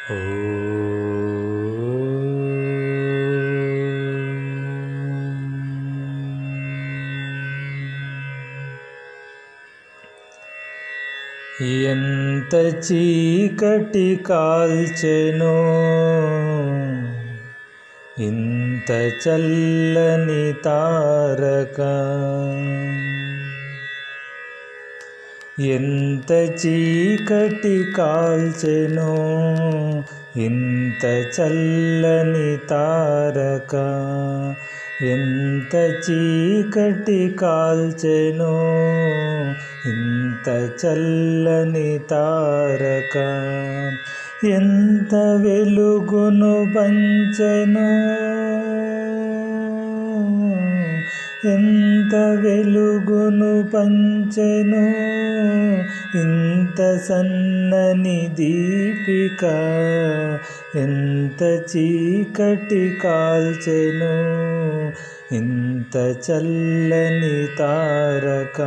ఎంత చీకటి కాల్చెనో ఇంత చల్లని తారక, ఎంత చీకటి కాల్చెనో ఇంత చల్లని తారక, ఎంత చీకటి కాల్చెనో ఇంత చల్లని తారక, ఎంత వెలుగును పంచెనో, ఎంత వెలుగును పంచెనో ఇంత సన్నని దీపిక, ఎంత చీకటి కాల్చెనో ఇంత చల్లని తారక.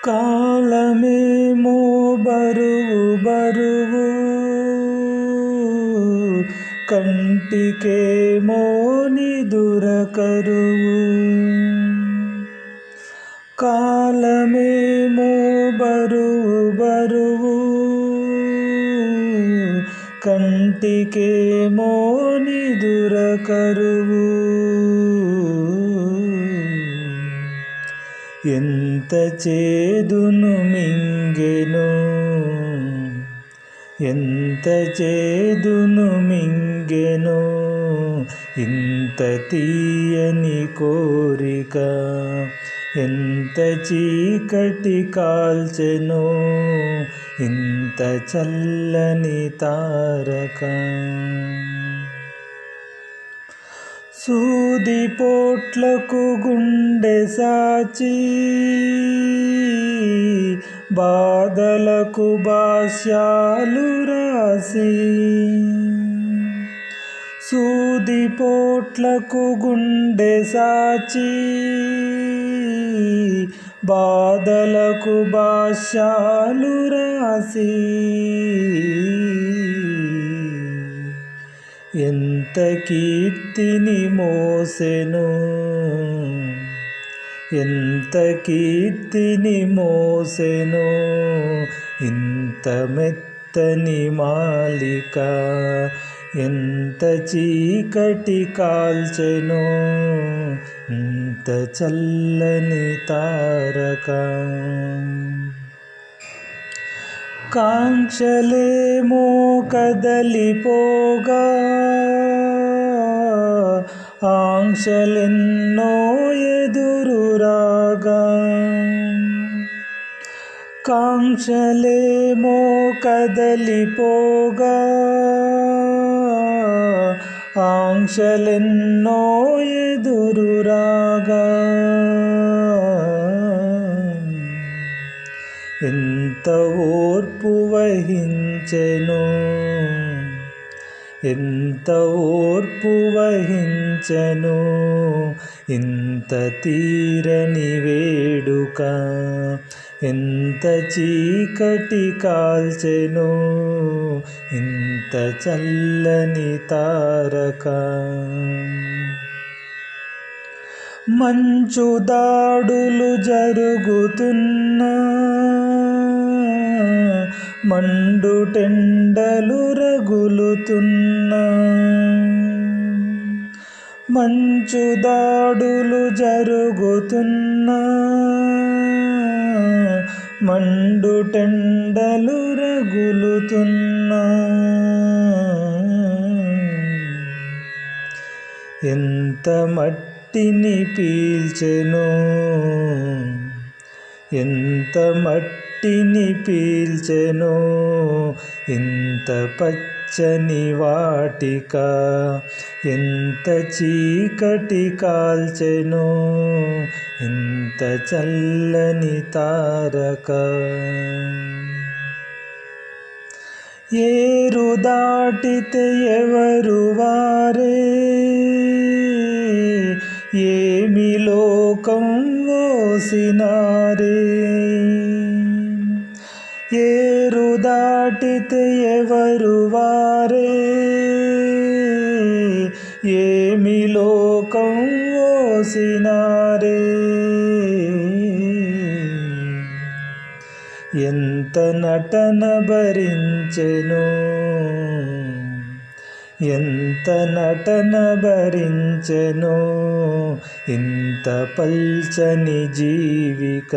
కాలమేమో బరువు బరువు, కంటికేమో నిదుర కరువు. కాలమేమో బరువు బరువు, కంటికేమో నిదుర కరువు. ఎంత చేదును మింగెనో, ఎంత చేదును మింగెనో ఇంత తీయని కోరిక, ఎంత చీకటి కాల్చెనో ఇంత చల్లని తారక. సూదిపోట్లకు గుండె సాచి, బాధలకు భాష్యాలు రాసి. సూదిపోట్లకు గుండె సాచి, బాధలకు భాష్యాలు రాసి. ఎంత కీర్తిని మోసెనో, ఎంత కీర్తిని మోసెనో ఇంత మెత్తని మాలిక, ఎంత చీకటి కాల్చెనో ఇంత చల్లని తారక. కాంక్షలేమో కదలిపోగా, ఆంక్షలెన్నో ఎదురురాగా. కాంక్షలేమో కదలిపోగా, ఆంక్షలెన్నో ఎదురురాగా. ఎంత ఓర్పు వహించెనో, ఎంత ఓర్పు వహించెనో ఇంత తీరని వేడుక, ఎంత చీకటి కాల్చెనో ఇంత చల్లని తారక. మంచు దాడులు జరుగుతున్నా, మండుటెండలు రగులుతున్నా. మంచు దాడులు జరుగుతున్నా, మండుటెండలు రగులుతున్నా. ఎంత మట్టిని పీల్చెనో, ఎంత మట్టిని పీల్చెనో ఇంత పచ్చని వాటిక, ఎంత చీకటి కాల్చెనో ఇంత చల్లని తారక. ఏరు దాటితే ఎవరు వారే, ఏమి లోకం ఓసినారే. ఏరు దాటితే ఎవరు వారే, ఏమి లోకం ఓసినారే. ఎంత నటన భరించెను, ఎంత నటన భరించెను, ఇంత పల్చని జీవిక,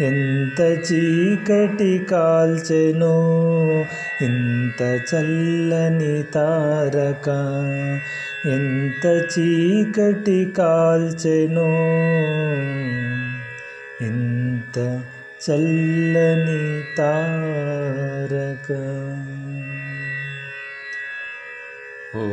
ఎంత చీకటి కాల్చెను, ఇంత చల్లని తారక, ఎంత చీకటి కాల్చెను, ఇంత చల్లని తారక. ఓ